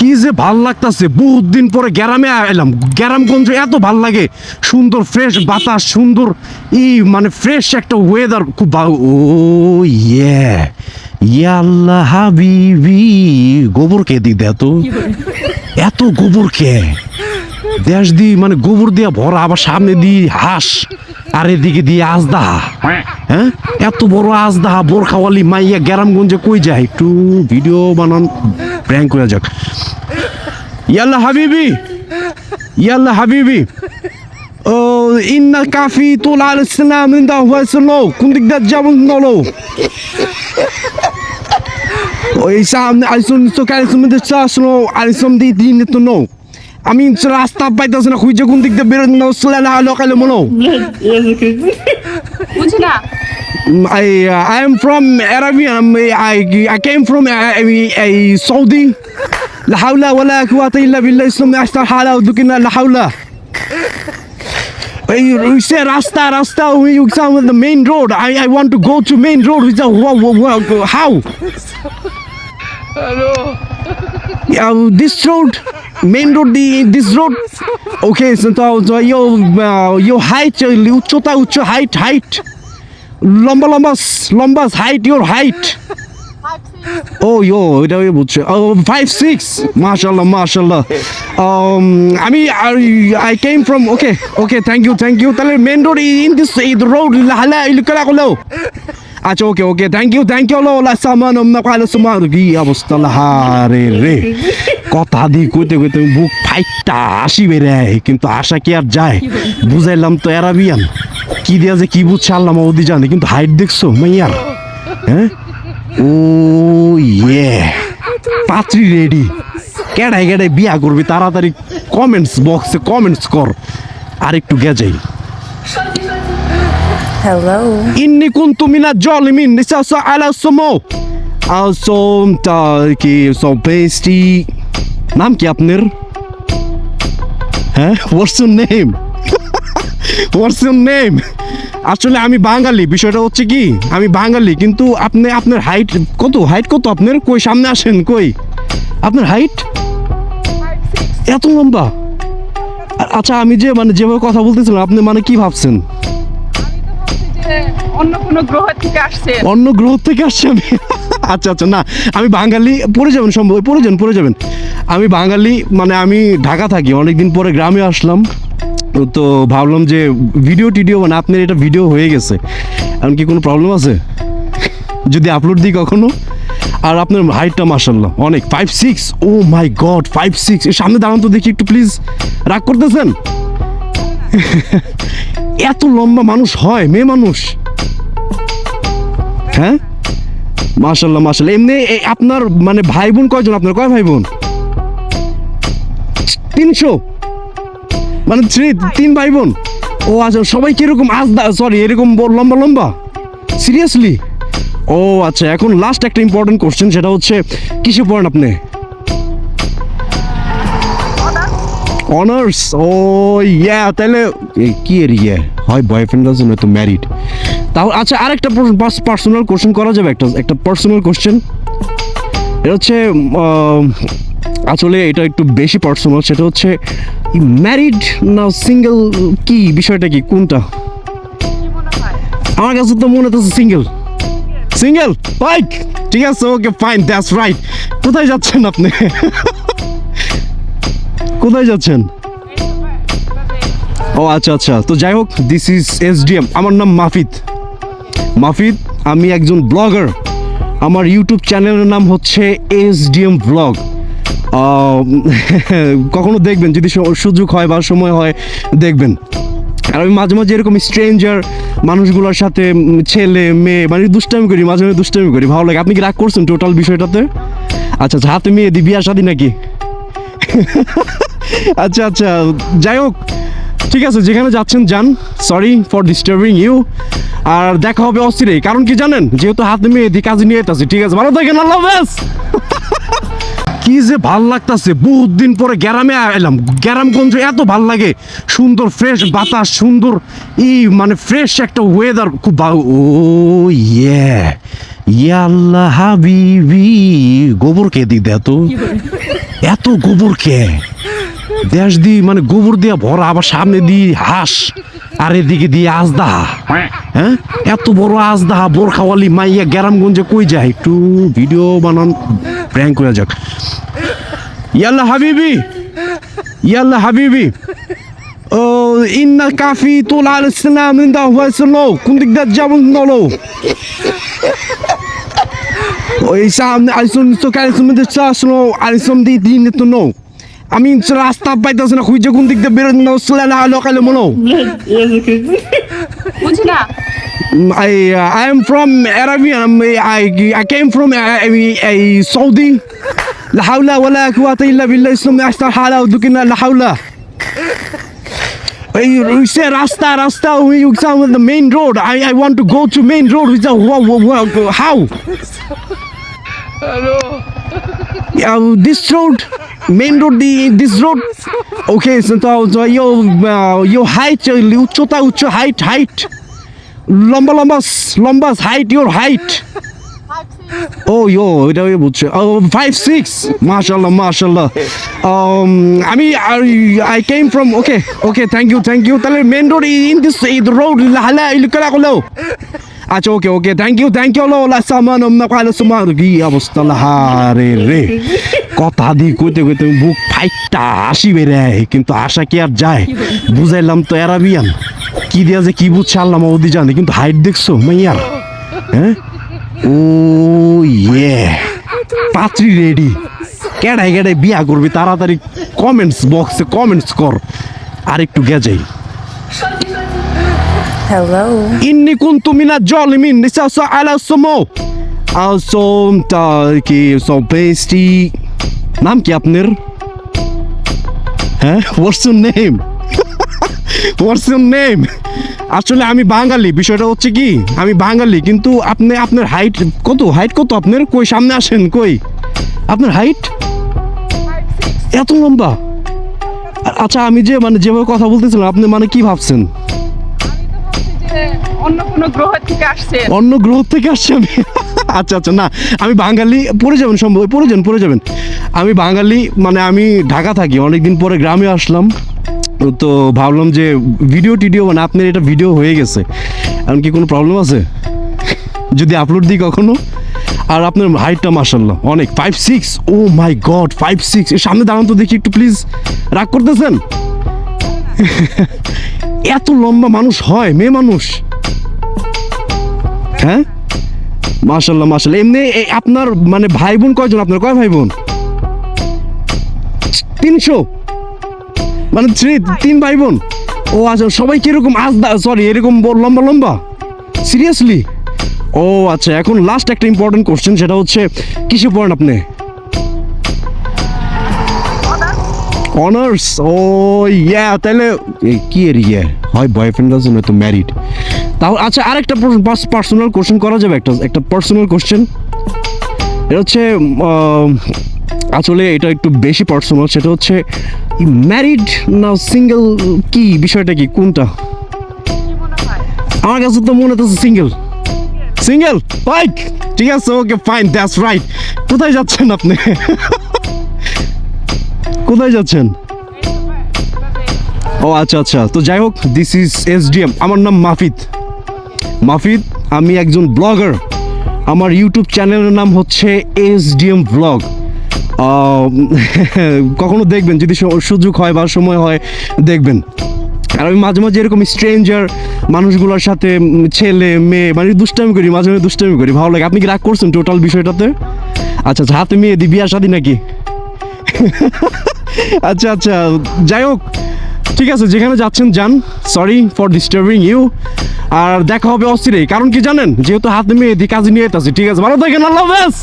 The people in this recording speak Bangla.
কি যে ভাল লাগতাছে, বহুত দিন পরে গ্রামে এলাম। গ্রামগঞ্জ এত ভাল লাগে, সুন্দর ফ্রেশ বাতাস, সুন্দর মানে ফ্রেশ একটা ওয়েদার, খুব ভালো। ও ইয়ে ইয়াল্লাহ হাবিবি, গোবর কে দিক দেয় তো, এত গোবর কে দেশ দি, মানে গোবর দিয়া ভরা, আবার সামনে দিয়ে হাঁস আর এদিকে দিয়ে আজদাহা। হ্যাঁ, এত বড় আজদাহা বোরখাওয়ালি মাইয়া গ্রামগঞ্জে কই যায়? একটু ভিডিও বানান, প্র্যাঙ্ক করে যাক। ইয়াল্লা হাবিবি, ইয়াল্লা হাবিবি, ও ইন্না কাফি তোলা আলাইসালাম ইন্দা হয়েছিল কোন দিক দিয়ে যেমন নলো ওই সামনে আইসুন চোখে আইসুন আসলো আইসুন দিয়ে দিন তো নো আমি রাস্তা পাইতেছি না, খুঁজে কোন দিক দিয়ে বেরোতে না লোকালে মনো বুঝি না। I am from Arabian. I came from Saudi. لا حول ولا قوة إلا بالله. اسمه أحسن حالة ودكنا لا حول. You say Rasta. You come with the main road. I want to go to main road. How? Hello. This road, main road, this road. Okay, so your height, uচ্চতা height. লম্বা হাইট, ইওর হাইট। ও ইয়ো, এটা বুঝছে। 5'6", মাশাল্লাহ। I came from, okay, thank you। তাহলে main road in this road হালা ইলুকলা করলো। আচ্ছা, ওকে, থ্যাংক ইউ লা সামান না কালো সুমার কি অবস্থা হারে রে। কথা দি কইতে বুক ফাইটটা হাসি বেরে, কিন্তু আশা কি আর যায়? বুঝাইলাম তো আরাবিয়ান, কি দিয়া যে কি বুঝছে আল্লাহ মাউদি জানে, কিন্তু হাইট দেখছো মাইয়ার? হ্যাঁ, ও ইয়ে, পাত্রী রেডি। কেডাই বিয়া করবি তাড়াতাড়ি কমেন্টস বক্সে কমেন্টস কর। আর একটু গেজাই। Hello. ইন্নি কুনতু মিনাজ জালিমিন নিসাসা আলা সুমো আসম তা কি সব পেস্টি। নাম কি আপনার? হ্যাঁ, হোয়াটস ইউর নেম? আসলে আমি বাঙালি, বিষয়টা হচ্ছে কি আমি বাঙালি, কিন্তু আপনার হাইট কত আপনার? কই সামনে আসেন, কই আপনার হাইট? এত লম্বা? আচ্ছা, আমি যে মানে যেভাবে কথা বলতেছিলাম, আপনি মানে কি ভাবছেন? অন্য কোনো গ্রহ থেকে আসছে। অন্য গ্রহ থেকে আসছে আমি? আচ্ছা, না, আমি বাঙালি। পড়ে যাবেন সম্ভব, পড়ে যাবেন। আমি বাঙালি, মানে আমি ঢাকা থাকি, অনেকদিন পরে গ্রামে আসলাম, তো ভাবলাম যে ভিডিও মানে আপনার এটা ভিডিও হয়ে গেছে, এমন কি কোনো প্রবলেম আছে যদি আপলোড দিই কখনো? আর আপনার হাইটটা মাশাআল্লাহ অনেক, 5'6". ও মাই গড, 5'6"। এর সামনে দাঁড়ান তো দেখি একটু প্লিজ। রাগ করতেছেন? এত লম্বা মানুষ হয়, মেয়ে মানুষ? হ্যাঁ, মাশাআল্লাহ। এমনি আপনার মানে ভাই বোন কয়জন? আপনার কয় ভাই বোন? 300, মানে 3 ভাই বোন। ও আচ্ছা, সবাই কিরকম এরকম লম্বা? সিরিয়াসলি? ও আচ্ছা, এখন লাস্ট একটা ইম্পর্টেন্ট কোশ্চেন, সেটা হচ্ছে কিসে পড়েন আপনি? অনার্স? ও ইয়া, তাহলে কি এর ইয়ে হয়, বয়ফ্রেন্ড আছে না তো ম্যারিড? তাও আচ্ছা, আরেকটা পার্সোনাল কোশ্চেন করা যাবে? একটা পার্সোনাল কোশ্চেন, এটা হচ্ছে আসলে এটা একটু বেশি পার্সোনাল। সেটা হচ্ছে ম্যারিড না সিঙ্গেল, কি বিষয়টা কি, কোনটা? আমার কাছে তো মনে হচ্ছে সিঙ্গেল। ঠিক আছে, ওকে ফাইন, দ্যাটস রাইট। কোথায় যাচ্ছেন আপনি? কোথায় যাচ্ছেন? ও আচ্ছা, তো যাই হোক, দিস ইজ SDM। আমার নাম মাফিদ। আমি একজন ব্লগার। আমার ইউটিউব চ্যানেলের নাম হচ্ছে SDM ব্লগ। কখনো দেখবেন, যদি সুযোগ হয় বা সময় হয় দেখবেন। আর আমি মাঝে এরকম স্ট্রেঞ্জার মানুষগুলোর সাথে, ছেলে মেয়ে, মানে দুষ্টামি করি, মাঝে দুষ্টামি করি, ভালো লাগে। আপনি কি রাগ করছেন টোটাল বিষয়টাতে? আচ্ছা, হাতে মেয়ে দি, বিয়া শাদী নাকি? আচ্ছা, যাই হোক, ঠিক আছে, যেখানে যাচ্ছেন যান। Sorry for disturbing you. আর দেখা হবে অস্থিরেই, কারণ কি জানেন, যেহেতু হাতে মেয়ে দি কাজে নিয়ে যেতেছি। ঠিক আছে, ভালো থাকেন, আল্লাহ হাফেজ। কি কি যে ভাল লাগতাছে, বহুত দিন পরে গ্রামে এলাম। গ্রামগঞ্জ এত ভাল লাগে, সুন্দর ফ্রেশ বাতাস, সুন্দর মানে ফ্রেশ একটা ওয়েদার, খুব ও ইয়ে ইয়াল্লাহ হাবিবি। গোবর কে দিক দে তো, এত গোবর কে দেশ দি, মানে গোবর দিয়া ভরা, আবার সামনে দিয়ে হাঁস আর এদিকে দিয়ে আজদাহা। হ্যাঁ, এত বড় আজদাহা বোরখাওয়ালি মাইয়া গ্রামগঞ্জে কই যায়? একটু ভিডিও বানান, প্র্যাঙ্ক করে যাক। ইয়াল্লা হাবিবি, ইয়াল্লা হাবিবি, ও ইন্না কাফি তোল আল ইসলাম ইন্দা হয়েছিল কোন দিক দিয়ে যাবেন নলো ওই সামনে আইসন তো কাইসন মধ্যে আসলো আইসন দি দিন তো নো আমি রাস্তা পাইতাছ না, খুঁজে কোন দিক দিয়ে বেরোন না সালা আলো কালে মনো। বুঝি না। I am from Arabian. I came from Saudi. لا حول ولا قوة إلا بالله. اسم أحسن حالة ودكنا لا حول. You say Rasta. You say the main road. I want to go to main road. We say how? Hello. This road, main road, this road. Okay, so your height, উচ্চতা, height. লম্বা height, your height. Oh, এটা বুঝছে। 5'6", মাশাআল্লাহ। I came from, okay, thank you। তাহলে main road in this road হালা ইলকলা কলো। আচ্ছা, ওকে, থ্যাংক ইউ লা সামান না কালে সুমার কি অবস্থা লাহারে রে। কথা দি কইতে বুক ফাইটটা হাসি বেরে, কিন্তু আশা কি আর যায়? বুঝাইলাম তো আরাবিয়ান, কি দিয়া যে কি বুঝছে আল্লাহ মাউদি জানে, কিন্তু হাইট দেখছো মাইয়ার? হ্যাঁ, ও ইয়ে, পাত্রী রেডি। কেডাই বিয়া করবি তাড়াতাড়ি কমেন্টস বক্সে কমেন্টস কর। আর একটু গেজাই। Hello. Inni kuntu minaz zalimin. Nisasa ala sumo. Asom ta ki so pasty. নাম কি আপনার? হ্যাঁ, what's your name? What's your name? আসলে আমি বাঙালি, বিষয়টা হচ্ছে কি আমি বাঙালি, কিন্তু আপনার হাইট কত আপনার? কই সামনে আসেন, কই আপনার হাইট? 5'6". এত লম্বা? আচ্ছা, আমি যে মানে যেভাবে কথা বলতেছিলাম, আপনি মানে কি ভাবছেন? যে অন্য কোনো গ্রহ থেকে আসছে। অন্য গ্রহ থেকে আসছে আমি? আচ্ছা, না, আমি বাঙালি। পড়ে যাবেন সম্ভব, পড়ে যাবেন। আমি বাঙালি, মানে আমি ঢাকা থাকি, অনেকদিন পরে গ্রামে আসলাম, তো ভাবলাম যে ভিডিও মানে আপনার এটা ভিডিও হয়ে গেছে, এমন কি কোনো প্রবলেম আছে যদি আপলোড দিই কখনো? আর আপনার হাইটটা মাশাআল্লাহ অনেক, 5'6". ও মাই গড, 5'6"। এর সামনে দাঁড়ান তো দেখি একটু প্লিজ। রাগ করতেছেন? এত লম্বা মানুষ হয়, মেয়ে মানুষ? হ্যাঁ, মাশাআল্লাহ। এমনি আপনার মানে ভাই বোন কয়জন? আপনার কয় ভাই বোন? 300, মানে 3 ভাই বোন। ও আচ্ছা, সবাই কিরকম এরকম লম্বা? সিরিয়াসলি? ও আচ্ছা, এখন লাস্ট একটা ইম্পর্টেন্ট কোশ্চেন, সেটা হচ্ছে কিসে পড়েন আপনি? অনার্স। ও ইয়া, তাহলে কি এর ইয়ে হয়, বয়ফ্রেন্ড আছে না তো ম্যারিড? তাহলে আচ্ছা, আরেকটা পার্সোনাল কোশ্চেন করা যাবে? একটা পার্সোনাল কোশ্চেন। এটা হচ্ছে আসলে এটা একটু বেশি পার্সোনাল। সেটা হচ্ছে ম্যারিড না সিঙ্গেল, কি বিষয়টা কি, কোনটা? আমার কাছে তো মনে হচ্ছে সিঙ্গেল। লাইক, ঠিক আছে, ওকে ফাইন, দ্যাটস রাইট। কোথায় যাচ্ছেন আপনি? কোথায় যাচ্ছেন? ও আচ্ছা, তো যাই হোক, দিস ইজ SDM। আমার নাম মাফিদ। আমি একজন ব্লগার। আমার ইউটিউব চ্যানেলের নাম হচ্ছে SDM ব্লগ। কখনো দেখবেন, যদি সুযোগ হয় বা সময় হয় দেখবেন। আর আমি মাঝে এরকম স্ট্রেঞ্জার মানুষগুলোর সাথে, ছেলে মেয়ে, মানে দুষ্টামি করি, মাঝে দুষ্টামি করি, ভালো লাগে। আপনি কি রাগ করছেন টোটাল বিষয়টাতে? আচ্ছা, হাতে মেয়ে দি, বিয়া শাদী নাকি? আচ্ছা, যাই হোক, ঠিক আছে, যেখানে যাচ্ছেন যান। Sorry for disturbing you. আর দেখা হবে অস্থিরেই, কারণ কি জানেন, যেহেতু হাতে মেয়ে দি, কাজে নিয়ে যেতেছি। ঠিক আছে, ভালো থাকেন, আল্লাহ হাফেজ।